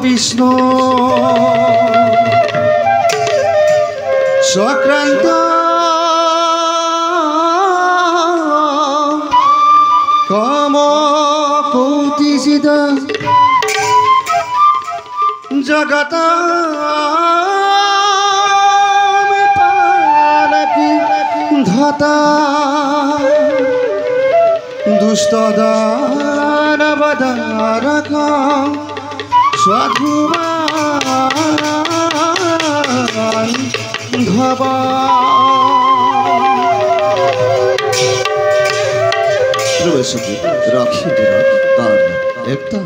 বিষ্ণু চক্রান্ত কম কৌতিজিত জগত ধতা দুষ্ট দানবদারক স্বধুমান ধব প্রবেশকে রাখি দিন তার একটা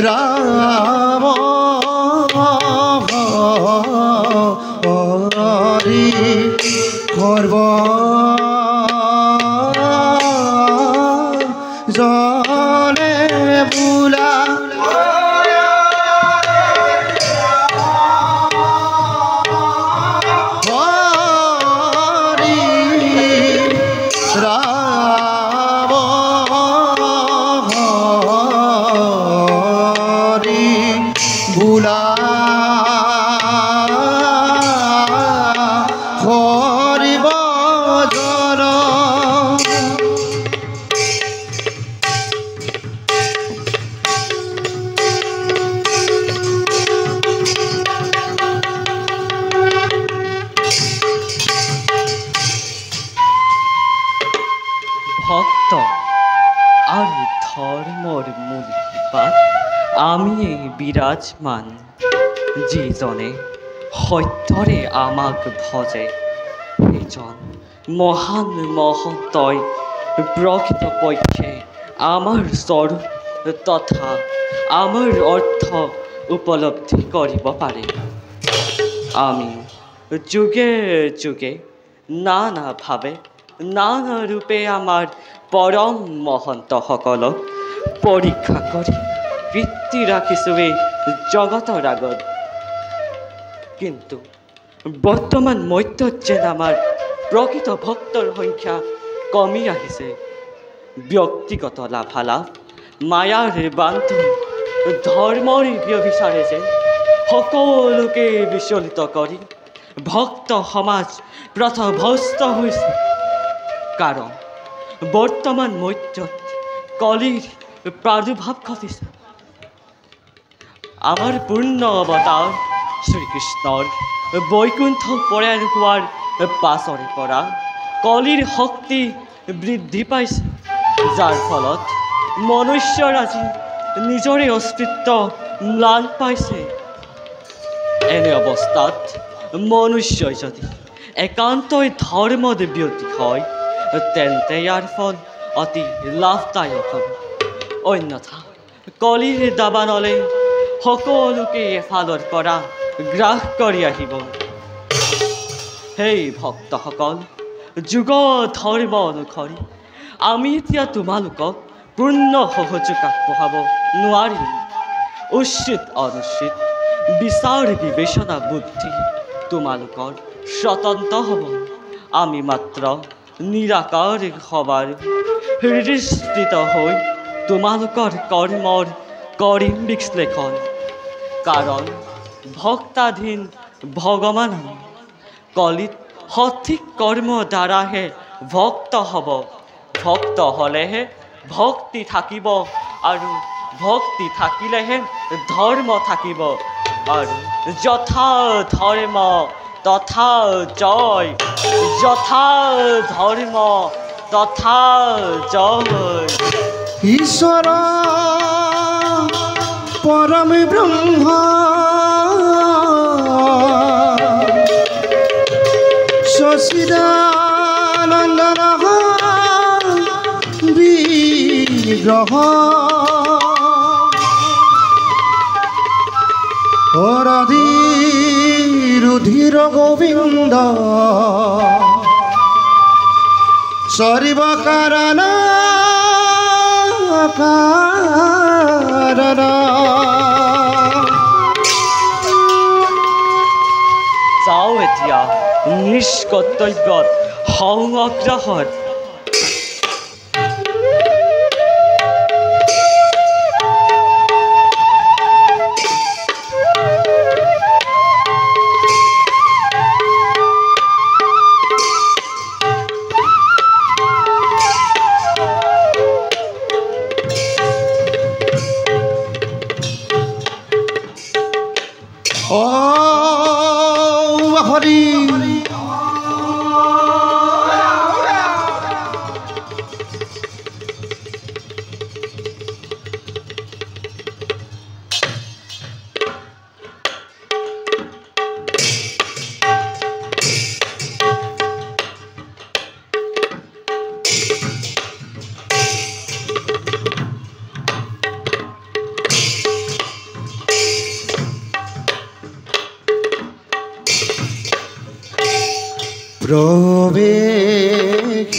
রাম হরি সর্ব জনে বুলা হরি রাম হরি বুলা হরি বজন কৃপাত আমি বিরাজমান যিজনে সত্যৰে আমাক ভজে সেইজন মহান মহন্তই প্ৰকৃতপক্ষে আমাৰ স্বৰূপ তথা আমাৰ অৰ্থ উপলব্ধি কৰিব পাৰে। আমি যুগে যুগে নানাভাৱে নানা ৰূপে আমাৰ পৰম মহন্তসকলক পৰীক্ষা কৰি কীৰ্তি ৰাখিছোঁ এই জগতৰ আগত। কিন্তু বৰ্তমান মধ্যত যেন আমাৰ প্ৰকৃত ভক্তৰ সংখ্যা কমি আহিছে। ব্যক্তিগত লাভালাভ মায়াৰ বান্ধন ধৰ্মৰ ব্যভিচাৰে যেন সকলোকে বিচলিত কৰি ভক্ত সমাজ পথভ্ৰষ্ট হৈছে। কাৰণ বৰ্তমান মধ্যত কলিৰ প্ৰাদুৰ্ভাৱ ঘটিছে। আমাৰ পূৰ্ণ অৱতাৰ শ্ৰীকৃষ্ণৰ বৈকুণ্ঠ পৰায়ণ হোৱাৰ পাছৰে পৰা কলিৰ শক্তি বৃদ্ধি পাইছে, যাৰ ফলত মনুষ্যৰাজি নিজৰে অস্তিত্ব ম্লান পাইছে। এনে অৱস্থাত মনুষ্যই যদি একান্তই ধৰ্মত ব্ৰতী হয় তেন্তে ইয়াৰ ফল অতি লাভদায়ক হ'ব। অন্যথা কলিৰ দাবানলে সকলোকে এফালৰ পৰা গ্ৰাস কৰি আহিব। সেই ভক্তসকল, যুগ ধৰ্ম অনুসৰি আমি এতিয়া তোমালোকক পূৰ্ণ সহযোগ আগবঢ়াব নোৱাৰিম। উচিত অনুচিত বিচাৰ বিবেচনা বুদ্ধি তোমালোকৰ স্বতন্ত্ৰ হ'ব। আমি মাত্ৰ নিৰাকাৰ সবাৰ হৃদয়স্থিত হৈ তোমালোকৰ কৰ্মৰ কৰিম বিশ্লেষণ। কাৰণ ভক্তাধীন ভগৱান কলিত সঠিক কৰ্ম দ্বাৰাহে ভক্ত হ'ব। ভক্ত হ'লেহে ভক্তি থাকিব, আৰু ভক্তি থাকিলেহে ধৰ্ম থাকিব, আৰু যথা ধৰ্ম তথা জয়, যথা ধৰ্ম তথা জয়। ঈশ্বৰ পৰম ব্ৰহ্ম সচিদানন্দন বিগ্ৰহ হৰধি ৰুধিৰ গোবিন্দ সৰ্ব কাৰণ যাওঁ এতিয়া নিষ্কৰ্তব্যত সংগ্ৰহত। হৰি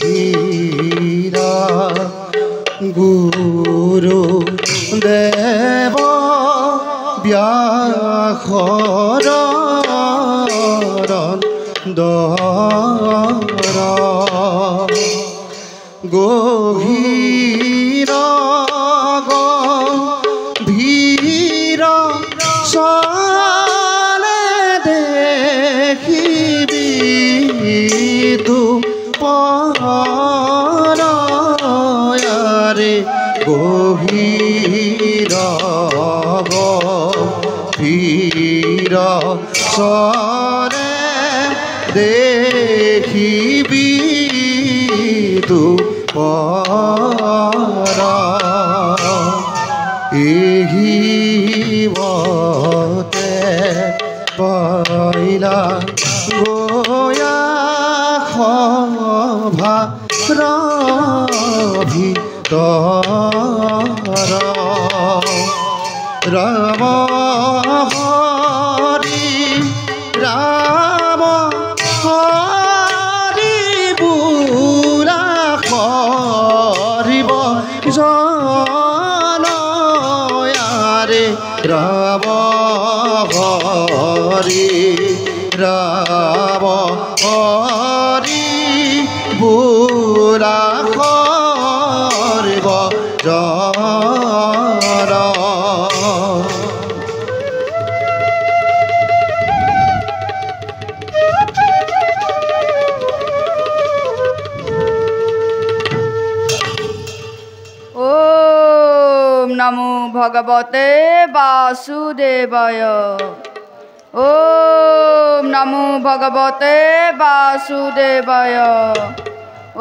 প্রবেশিরা গুরু দেব ব্যাসর দর গভীর গভীর সলে দেখিবি তু পরে গভীর গভীর সরে দেখিবি তু পরা দেখিবতে পইলা গয়া খভা ভিতৰ ৰাম হৰি ৰাম হৰি বুঢ়া কৰিব জনয়াৰে ৰাম হৰি ৰাম হৰি বুঢ়া কৰিব জন नमो भगवते वासुदेवाय। ओम नमो भगवते वासुदेवाय।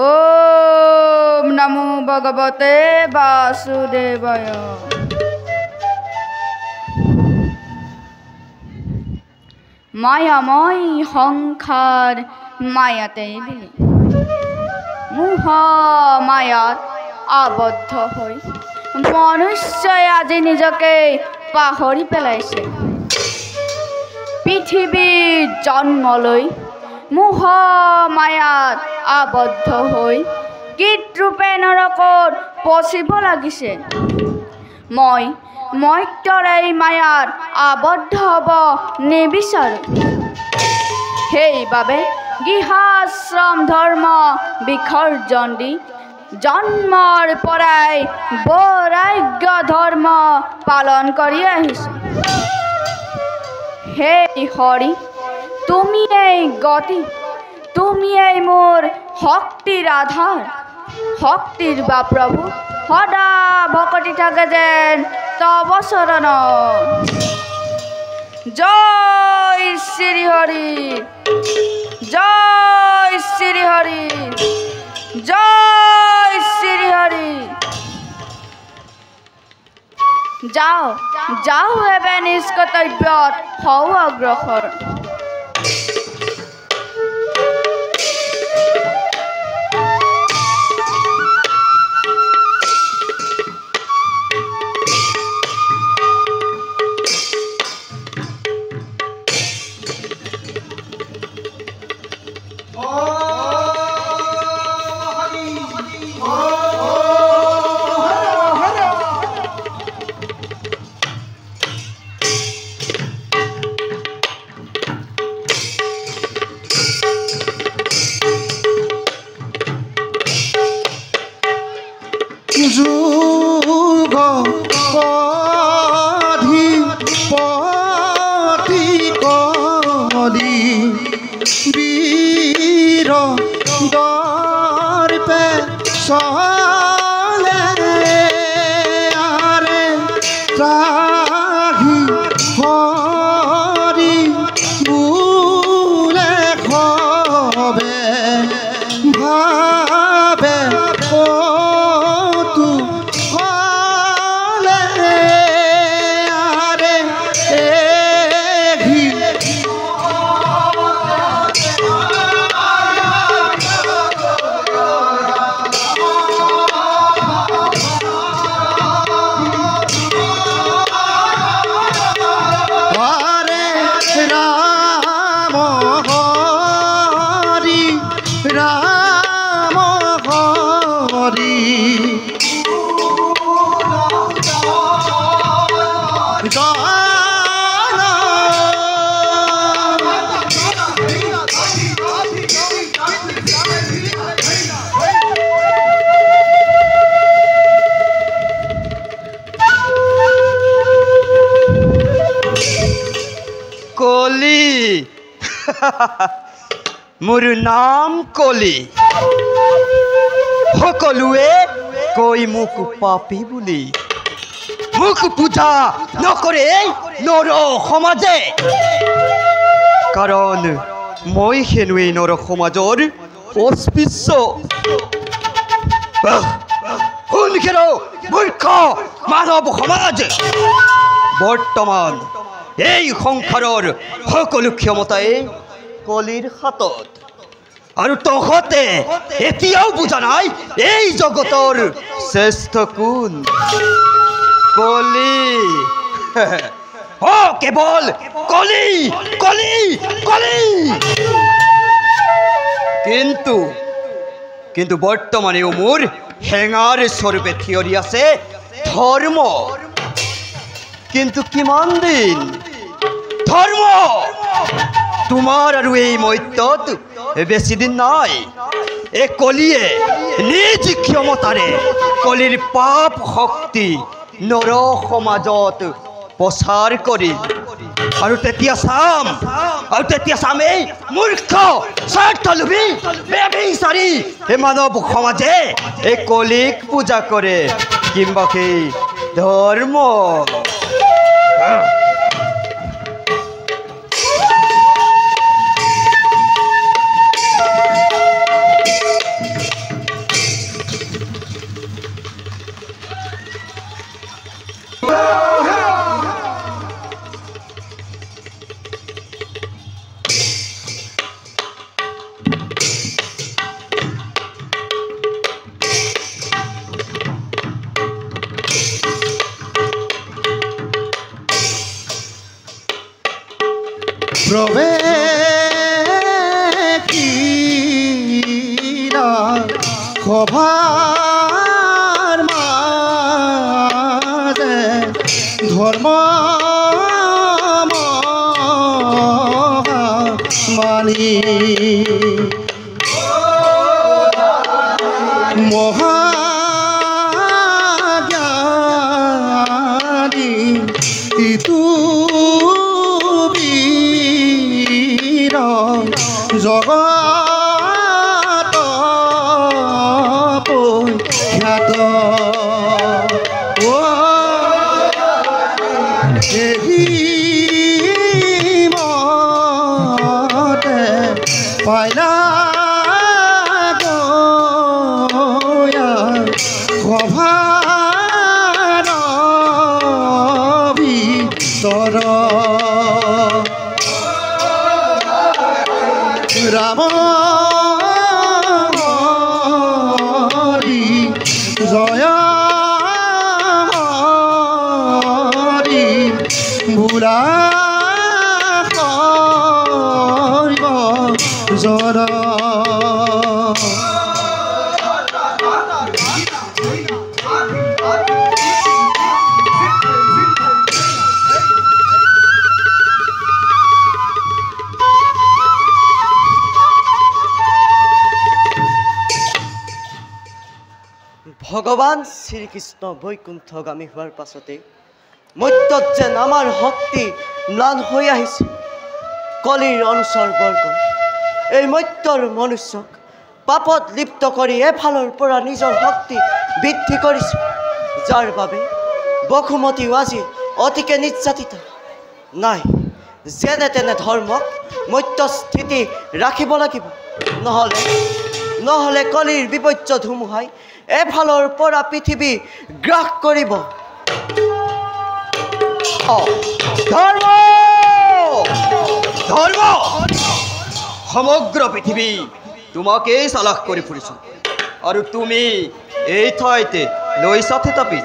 ओम नमो भगवते वासुदेवाय। मायामय সংসার মায়াতে বিলি মোহ মায়াত আবদ্ধ হই মনুষ্যই আজি নিজকে পাহৰি পেলাইছে। পৃথিৱীৰ জন্মলৈ মোহ মায়াত আবদ্ধ হৈ কীটৰূপে নৰকত পচিব লাগিছে। মই এই মায়াত আবদ্ধ হ'ব নিবিচাৰোঁ। সেইবাবে গৃহাশ্ৰম ধৰ্ম বিসৰ্জন দি জন্মৰ পৰাই বৈৰাগ্য ধৰ্ম পালন কৰি আহিছোঁ। হে হৰি, তুমিয়েই গতি, তুমিয়েই মোৰ শক্তিৰ আধাৰ। শক্তিৰ বা প্ৰভু সদা ভকতি থাকে যেন তব চৰণ। জয় শ্ৰী হৰি, জয় শ্ৰী হৰি, জয় শ্ৰী হৰি। যাও এবে নিজ কৰ্তব্যত হও অগ্ৰসৰ। যুগ অধিপতি কলি বীৰ দৰ্পে চলে আৰে ত্ৰাহি হৰি বোলে খবে ভাবে ৰাম হৰি কলি মোৰ নাম কলি। সকলোৱে কৈ মোক পাপী বুলি। মোক পূজা নকৰে নৰ সমাজে, কাৰণ মই হেনুৱেই নৰ সমাজৰ অস্পৃশ্য। শুন খেৰ মূৰ্খ মানৱ সমাজ বৰ্তমান এই সংসাৰৰ সকলো ক্ষমতাই কলিৰ হাতত আৰু তহঁতে এতিয়াও বুজা নাই এই জগতৰ শ্ৰেষ্ঠ কোন কলি কেৱল কলি কলি কলি কিন্তু বৰ্তমানেও মোৰ হেঙাৰ স্বৰূপে থিয়ৰি আছে ধৰ্ম কিন্তু কিমান দিন ধৰ্ম তোমাৰ আৰু এই মৰ্ত্যত বেছি দিন নাই এই কলিয়ে নিজ ক্ষমতাৰে কলিৰ পাপ শক্তি নৰ সমাজত প্ৰচাৰ কৰি আৰু তেতিয়া চাম এই মূৰ্খ স্বাৰ্থলোভী ব্যভিচাৰী এই মানৱ সমাজে এই কলিক পূজা কৰে কিম্বা সেই ধৰ্ম প্ৰৱেশিলা সভাৰ মাজে ধৰ্ম মানি মহাজ্ঞানী ইটো জগত খ্যাত মতে পাইলা সভাৰ ভিতৰ ৰাম হৰি জয় হৰি বুঢ়া কৰিব জৰ ভগৱান শ্ৰীকৃষ্ণ বৈকুণ্ঠগামী হোৱাৰ পাছতে মৰ্ত্যত যেন আমাৰ শক্তি ম্লান হৈ আহিছে কলিৰ অনুচৰ বৰ্গ এই মৰ্ত্যৰ মনুষ্যক পাপত লিপ্ত কৰি এফালৰ পৰা নিজৰ শক্তি বৃদ্ধি কৰিছে যাৰ বাবে বসুমতীও আজি অতিকে নিৰ্যাতিত নাই যেনে তেনে ধৰ্মক মৰ্ত্যস্থিতি ৰাখিব লাগিব নহ'লে কলিৰ বিপৰ্য ধুমুহাই এফালৰ পৰা পৃথিৱী গ্ৰাস কৰিব ধৰ্ম ধৰ্ম সমগ্ৰ পৃথিৱী তোমাকেই চালাস কৰি ফুৰিছো আৰু তুমি এই ঠাইতে লৈছা থিতাপি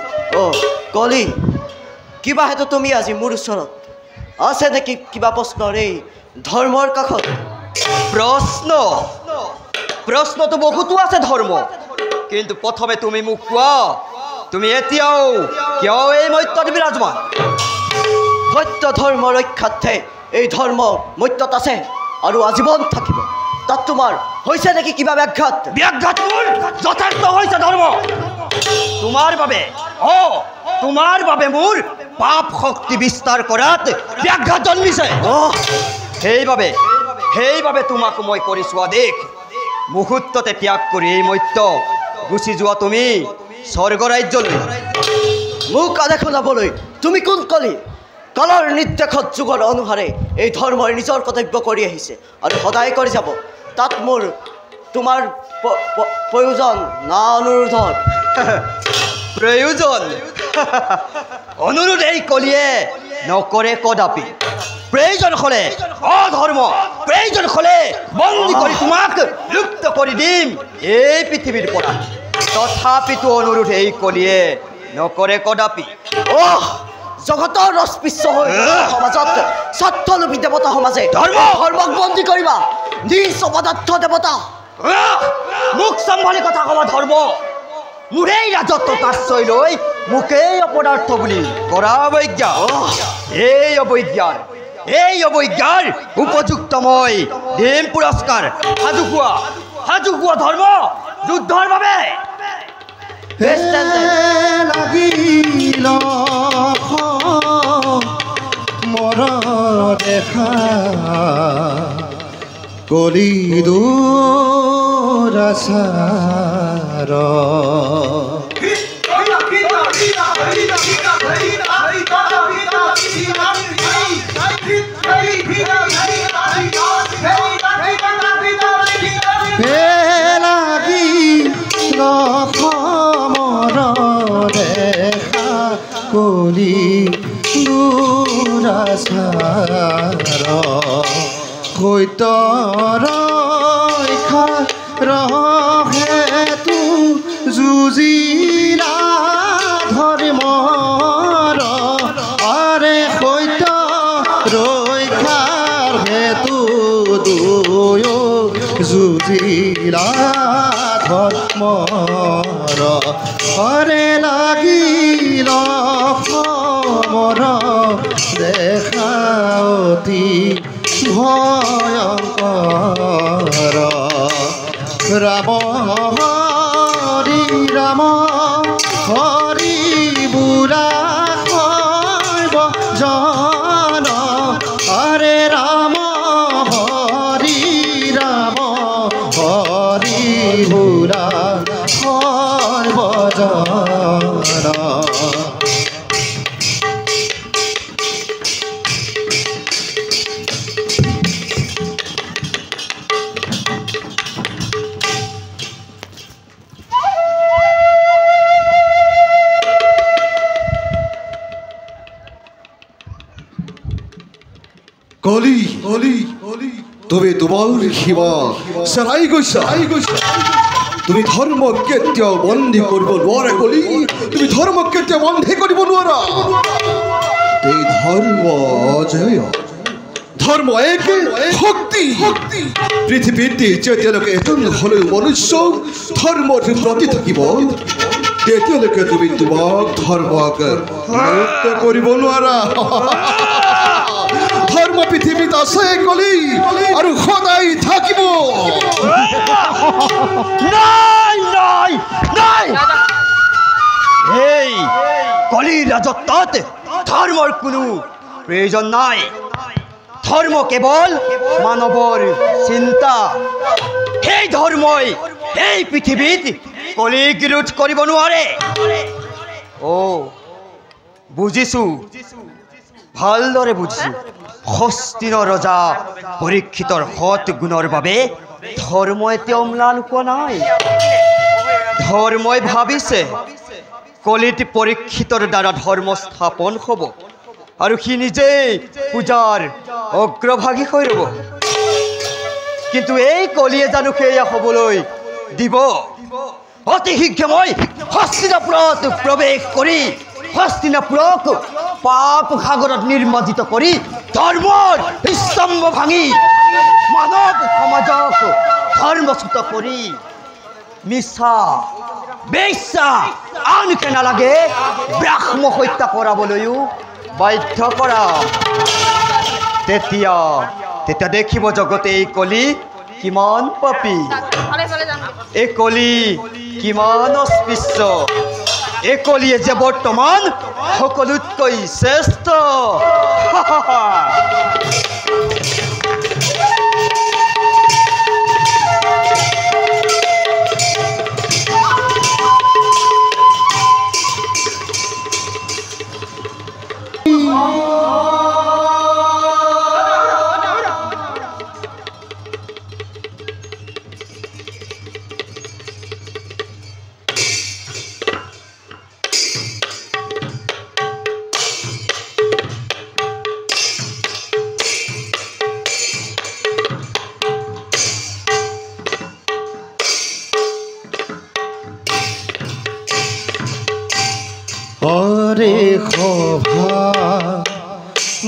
কলি কিবা হেতু তুমি আজি মোৰ ওচৰত আছে নেকি কিবা প্ৰশ্নৰ এই ধৰ্মৰ কাষত প্ৰশ্নটো বহুতো আছে ধৰ্ম কিন্তু প্ৰথমে তুমি মোক কোৱা তুমি এতিয়াও কিয় এই মৰ্ত্যত বিৰাজমান সত্য ধৰ্ম ৰক্ষাৰ্থে এই ধৰ্ম মৰ্ত্যত আছে আৰু আজীৱন থাকিব তাত তোমাৰ হৈছে নেকি কিবা ব্যাঘাত মোৰ যথেষ্ট হৈছে ধৰ্ম তোমাৰ বাবে মোৰ পাপ শক্তি বিস্তাৰ কৰাত ব্যাঘাত জন্মিছে সেইবাবে তোমাক মই কৰিছো আদেশ মুহূৰ্ততে ত্যাগ কৰি এই মৰ্ত্য গুচি যোৱা তুমি স্বৰ্গ ৰাজ্যলৈ মোক আদেশ শুনাবলৈ তুমি কোন কলি কালৰ নিৰ্দেশত যুগৰ অনুসাৰে এই ধৰ্মৰ নিজৰ কৰ্তব্য কৰি আহিছে আৰু সদায় কৰি যাব তাত মোৰ তোমাৰ প্ৰয়োজন না অনুৰোধৰ প্ৰয়োজন অনুৰোধ এই কলিয়ে নকৰে কদাপি প্ৰয়োজন হলে অধৰ্ম প্ৰয়োজন হলে বন্দী কৰি তোমাক লুপ্ত কৰি দিম এই পৃথিৱীৰ পৰা তথাপিতো অনুৰোধ এই কলিয়ে নকৰে কদাপি জগতৰ ৰসপিচ্ছ হৈ সমাজত স্বাৰ্থলোভী দেৱতা সমাজে ধৰ্মক বন্দী কৰিবা নিজ অপদাৰ্থ দেৱতা মুখ চম্ভালি কথা কবা ধৰ্ম মোৰেই ৰাজত্ব আশ্ৰয় লৈ মোকেই অপদাৰ্থ বুলি কৰা অৱজ্ঞা এই অৱজ্ঞাৰ উপযুক্ত মই দিম পুৰস্কাৰ সাজু হোৱা ধৰ্ম যুদ্ধৰ বাবে লাগিল মৰ দেখা কলি দুৰাচাৰ কলি দুৰাচাৰ সত্যৰ হেতু যুঁজিলা ধৰ্মৰ আৰে সত্য ৰক্ষাৰ হেতু দুয়ো যুঁজিলা ধৰ্মৰ হৰে লাগিল মৰ দেখা অতি ভয়ংকৰ ৰাম হৰি বুঢ়া শৈব জন হৰে ৰাম হৰি বুঢ়া শৈব জন কলি তুমি তোমাৰ সীমা চেৰাই গৈছা তুমি ধৰ্ম কেতিয়াও বন্দী কৰিব নোৱাৰা কলি তুমি ধৰ্ম কেতিয়াও বন্দী কৰিব নোৱাৰা এই ধৰ্ম অজেয় ধৰ্ম এক শক্তি পৃথিৱীত যেতিয়ালৈকে এজন হ'লেও মনুষ্য ধৰ্মৰ প্ৰতি থাকিব তেতিয়ালৈকে তুমি তোমাক ধৰ্মক মুক্ত কৰিব নোৱাৰা ধৰ্ম পৃথিৱীত আছে কলি আৰু সদায় থাকিব এই কলিৰ ৰাজত্বত ধৰ্মৰ কোনো প্ৰয়োজন নাই ধৰ্ম কেৱল মানৱৰ চিন্তা সেই ধৰ্মই এই পৃথিৱীত কলিক ৰোধ কৰিব নোৱাৰে বুজিছো ভালদৰে বুজিছো হস্তিনৰ ৰজা পৰীক্ষিতৰ সৎ গুণৰ বাবে ধৰ্মই এতিয়াও ম্লান হোৱা নাই ধৰ্মই ভাবিছে কলিত পৰীক্ষিতৰ দ্বাৰা ধৰ্ম স্থাপন হ'ব আৰু সি নিজেই পূজাৰ অগ্ৰভাগী হৈ ৰ'ব কিন্তু এই কলিয়ে জানো সেয়া হ'বলৈ দিব অতি শীঘ্ৰে মই হস্তিনাপুৰত প্ৰৱেশ কৰি হস্তিনাপুৰক পাপ সাগৰত নিৰ্মাজিত কৰি ধৰ্মৰ স্তম্ভ ভাঙি মানৱ সমাজক ধৰ্মচ্যুত কৰি মিছা বেশ্যা আনকে নালাগে ব্ৰাহ্ম হত্যা কৰাবলৈও বাধ্য কৰা তেতিয়া দেখিব জগতে এই কলি কিমান পাপী এই কলি কিমান অস্পৃশ্য এই কলিয়ে যে বৰ্তমান সকলোতকৈ শ্ৰেষ্ঠ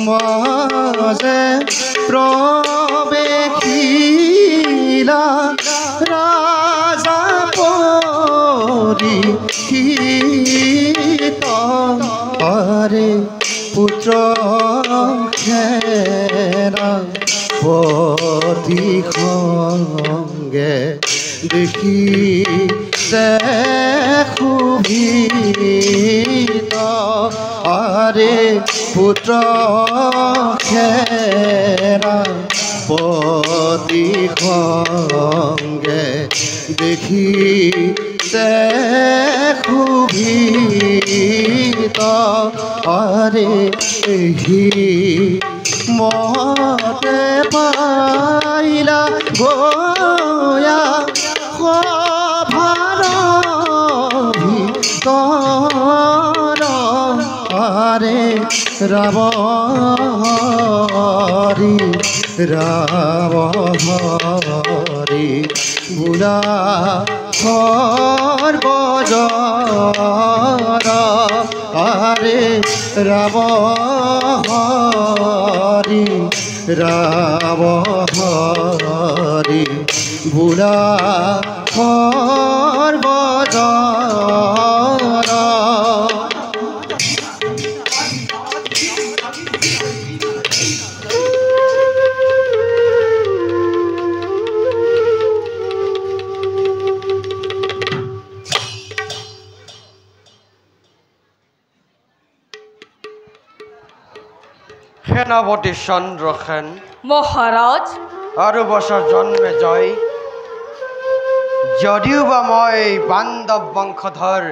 মাঝে প্রবেশিলা রাজা পরীক্ষিত আরে পুত্র খেরা পতি সঙ্গে দেখি খুবিত আরে পুত্র খেরা পতি সঙ্গে দেখি খুবিত আরে হি মতে পাইলা গয়া সভার ভিতৰ আৰে ৰাবহৰি ৰাবহৰি বুঢ়া সৰ্বজৰ আৰে ৰাবহৰি ৰাবহৰি বুঢ়া সৰ্বজৰ সেনাপতি চন্দ্ৰসেন মহাৰাজ আৰু বছৰ জন্মে জয় যদিও বা মই পাণ্ডৱ বংশধৰ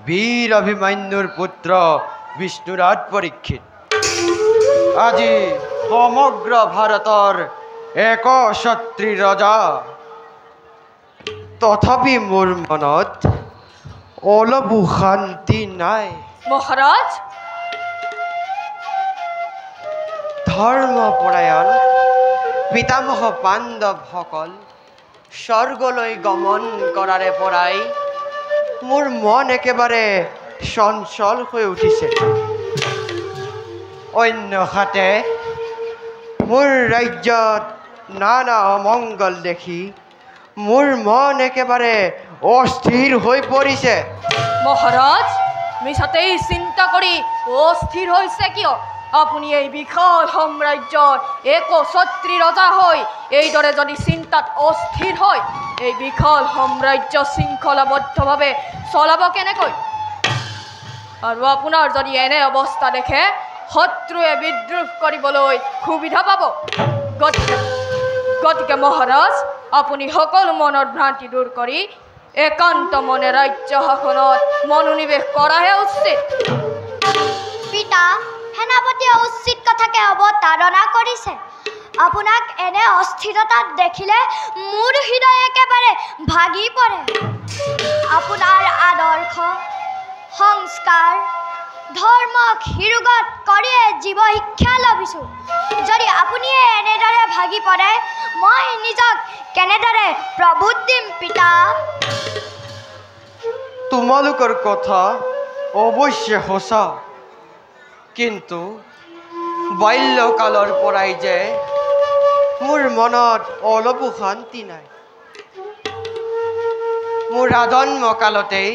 বীৰ অভিমন্যুৰ পুত্ৰ বিষ্ণুৰাজ পৰীক্ষিত আজি সমগ্ৰ ভাৰতৰ একছত্ৰী ৰজা তথাপি মোৰ মনত অলপো শান্তি নাই মহাৰাজ ধৰ্মপৰায়ণ পিতামহ পাণ্ডৱসকল স্বৰ্গলৈ গমন কৰাৰে পৰাই মোৰ মন একেবাৰে চঞ্চল হৈ উঠিছে অন্যহাতে মোৰ ৰাজ্যত নানা অমংগল দেখি মোৰ মন একেবাৰে অস্থিৰ হৈ পৰিছে মহাৰাজ মিছাতেই চিন্তা কৰি অস্থিৰ হৈছে কিয় আপুনি এই বিশাল সাম্ৰাজ্যৰ একছত্ৰী ৰজা হয় এইদৰে যদি চিন্তাত অস্থিৰ হয় এই বিশাল সাম্ৰাজ্য শৃংখলাবদ্ধভাৱে চলাব কেনেকৈ আৰু আপোনাৰ যদি এনে অৱস্থা দেখে শত্ৰুৱে বিদ্ৰোহ কৰিবলৈ সুবিধা পাব গতিকে মহাৰাজ আপুনি সকলো মনৰ ভ্ৰান্তি দূৰ কৰি একান্ত মনে ৰাজ্য শাসনত মনোনিৱেশ কৰাহে উচিত পিতা সেনাপতিয়ে উচিত কথাকে অৱতাৰণা কৰিছে আপোনাক এনে অস্থিৰতাত দেখিলে মোৰ হৃদয় একেবাৰে ভাগি পৰে আপোনাৰ আদৰ্শ সংস্কাৰ ধৰ্মক হিৰুগত কৰিয়ে জীৱ শিক্ষা লভিছোঁ যদি আপুনিয়ে এনেদৰে ভাগি পৰে মই নিজক কেনেদৰে প্ৰভূত দিম পিতা তোমালোকৰ কথা অৱশ্যে সঁচা কিন্তু বাল্যকালৰ পৰাই যে মোৰ মনত অলপো শান্তি নাই মোৰ আজন্ম কালতেই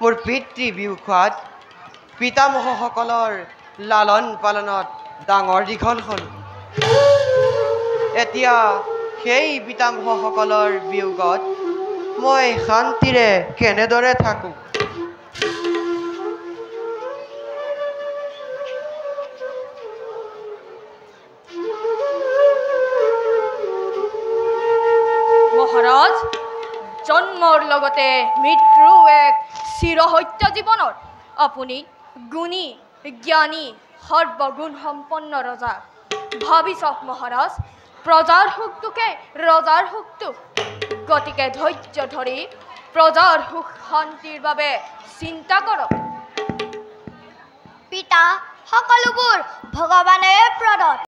মোৰ পিতৃ বিয়োগত পিতামহসকলৰ লালন পালনত ডাঙৰ দীঘল হ'ল এতিয়া সেই পিতামহসকলৰ বিয়োগত মই শান্তিৰে কেনেদৰে থাকোঁ মহাৰাজ জন্মৰ লগতে মৃত্যু এক চিৰসত্য জীৱনত আপুনি গুণী জ্ঞানী সৰ্বগুণ সম্পন্ন ৰজা ভাবি চাওক মহাৰাজ প্ৰজাৰ সুখটোকে ৰজাৰ সুখটো গতিকে ধৈৰ্য ধৰি প্ৰজাৰ সুখ শান্তিৰ বাবে চিন্তা কৰক পিতা সকলোবোৰ ভগৱানে প্ৰদত্ত